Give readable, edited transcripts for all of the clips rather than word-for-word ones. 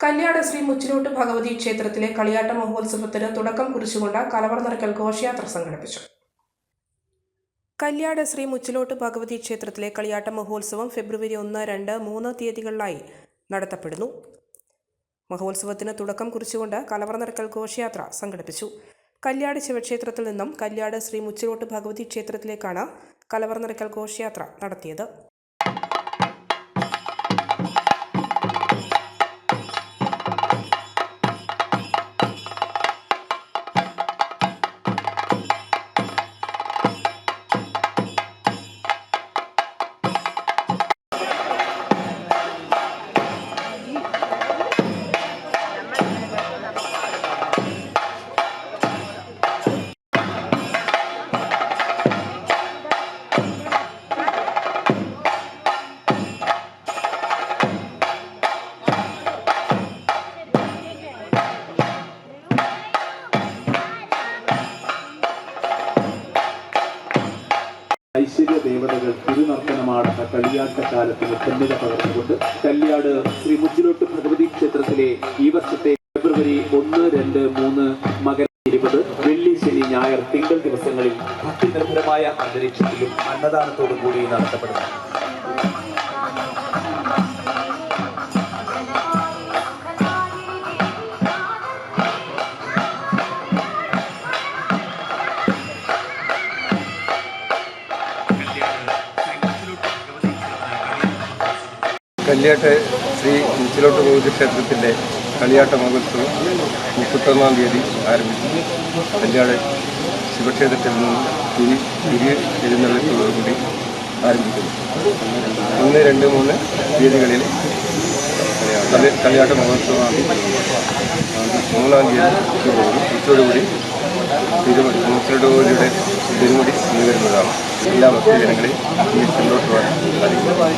കല്യാട് ശ്രീ മുച്ചിലോട്ട് ഭഗവതി ക്ഷേത്രത്തിലെ കളിയാട്ട മഹോത്സവത്തിന് തുടക്കം കുറിച്ചുകൊണ്ട് കലവർ നിറയ്ക്കൽ ഘോഷയാത്ര സംഘടിപ്പിച്ചു. കല്യാട് ശ്രീ മുച്ചിലോട്ട് ഭഗവതി ക്ഷേത്രത്തിലെ കളിയാട്ട മഹോത്സവം ഫെബ്രുവരി 1, 2, 3 തീയതികളിലായി നടത്തപ്പെടുന്നു. മഹോത്സവത്തിന് തുടക്കം കുറിച്ചുകൊണ്ട് കലവർ നിറയ്ക്കൽ ഘോഷയാത്ര സംഘടിപ്പിച്ചു. കല്യാട് ശിവക്ഷേത്രത്തിൽ നിന്നും കല്യാട് ശ്രീ മുച്ചിലോട്ട് ഭഗവതി ക്ഷേത്രത്തിലേക്കാണ് കലവർ നിറയ്ക്കൽ ഘോഷയാത്ര നടത്തിയത്. ഐശ്വര്യ ദേവതകൾ തിരുനർത്തനമാടുന്ന കളിയാട്ടക്കാലത്തിന് ധന്യത പകർന്നുകൊണ്ട് കല്യാട് ശ്രീ മുച്ചിലോട്ട് ഭഗവതി ക്ഷേത്രത്തിലെ ഈ വർഷത്തെ ഫെബ്രുവരി 1, 2, 3, മകരം 20, വെള്ളി, ശനി, ഞായർ, തിങ്കൾ ദിവസങ്ങളിൽ ഭക്തിനിർഭരമായ അന്തരീക്ഷത്തിലും അന്നദാനത്തോടു കൂടി നടത്തപ്പെടുന്നു. കല്യാട്ട് ശ്രീ മുച്ചിലോട്ട് ഭഗവതി ക്ഷേത്രത്തിൻ്റെ കളിയാട്ട മഹോത്സവം 31-ാം തീയതി ആരംഭിച്ചു. കല്യാട് ശിവക്ഷേത്രത്തിൽ നിന്നും തിരി എഴുന്നള്ളത്തോടുകൂടി ആരംഭിക്കുന്നു. 1, 2, 3 തീയതികളിൽ കളിയാട്ട മഹോത്സവമാണ്. 3-ാം തീയതി ഉച്ചയോടുകൂടി മുച്ചിലോട്ട് ഭഗവതിയുടെ തിരുമുടി വരുന്നതാണ്. എല്ലാ ഭക്തജനങ്ങളെയും ഈ സന്തോഷമാണ് അറിയിക്കുന്നത്.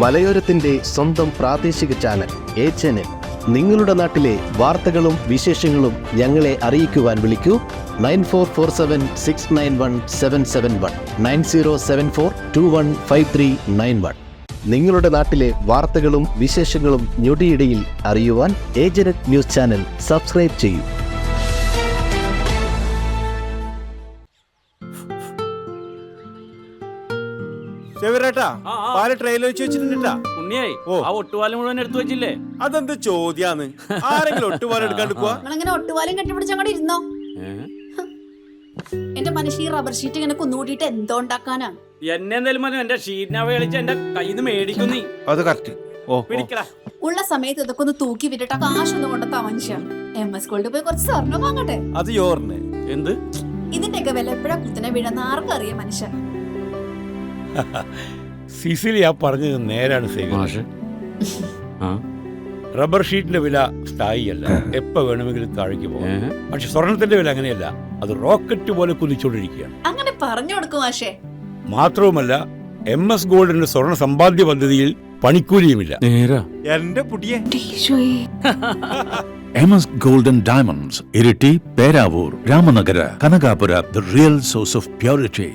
മലയോരത്തിന്റെ സ്വന്തം പ്രാദേശിക ചാനൽ A-Channel. നിങ്ങളുടെ നാട്ടിലെ വാർത്തകളും വിശേഷങ്ങളും ഞങ്ങളെ അറിയിക്കുവാൻ വിളിക്കൂ 9447691771 9074215391. നിങ്ങളുടെ നാട്ടിലെ വാർത്തകളും വിശേഷങ്ങളും ഞൊടിയിടയിൽ അറിയുവാൻ A-Channel ന്യൂസ് ചാനൽ സബ്സ്ക്രൈബ് ചെയ്യൂ. ഉണ്ണിയായി ആ ഒട്ടുപാലം മുഴുവൻ എടുത്തു വെച്ചില്ലേ? അതെന്ത് ചോദ്യാന്ന്? ആരെങ്കിലും ഒട്ടുപാലം എടുക്കാണ്ട് പോവാ? നിങ്ങളിങ്ങനെ ഒട്ടുപാലം കെട്ടിപ്പിടിച്ച് അങ്ങോട്ട് ഇരുന്നോ. എന്റെ മനുഷ്യ ഈ റബ്ബർ ഷീറ്റ് ഇങ്ങനെ കുന്നുകൂട്ടിട്ട് എന്തോ ഉണ്ടാക്കാനാ? എന്നെ എന്തായാലും മതി, എന്റെ ഷീറ്റിനെ കളിച്ച് എന്റെ കയ്യിൽ നിന്ന് മേടിക്കുന്നീ. അത് കറക്റ്റ്. ഉള്ള സമയത്ത് ഇതൊക്കെ ഒന്ന് തൂക്കി വിട്ടിട്ട് കാശൊന്നും കൊണ്ടെത്താ മനുഷ്യ. MS ഗോൾഡ് പോയി കുറച്ച് സ്വർണ്ണം വാങ്ങട്ടെ. അത് യോറിന് എന്ത്? ഇതിന്റെയൊക്കെ വില എപ്പോഴാ കുത്തിനെ വീഴുന്ന ആർക്കും അറിയാം മനുഷ്യ. സിസിലി ആ പറഞ്ഞത് നേരാണ് സേവ്യർ. റബ്ബർ ഷീറ്റിന്റെ വില സ്ഥായിയല്ല, എപ്പോ വേണമെങ്കിലും താഴേക്ക് പോകാം. പക്ഷെ സ്വർണത്തിന്റെ വില അങ്ങനെയല്ല, അത് റോക്കറ്റ് പോലെ കുതിച്ചുകൊണ്ടിരിക്കുകയാണ്. അങ്ങനെ പറഞ്ഞു കൊടുക്കും മാഷേ. മാത്രവുമല്ല MS ഗോൾഡിന്റെ സ്വർണ്ണ സമ്പാദ്യ പദ്ധതിയിൽ പണിക്കൂലിയുമില്ല. എന്റെ പുടിയെ MS Gold and Diamonds, Iriti, Peravur, Ramanagara, Kanagapura, the real source of purity.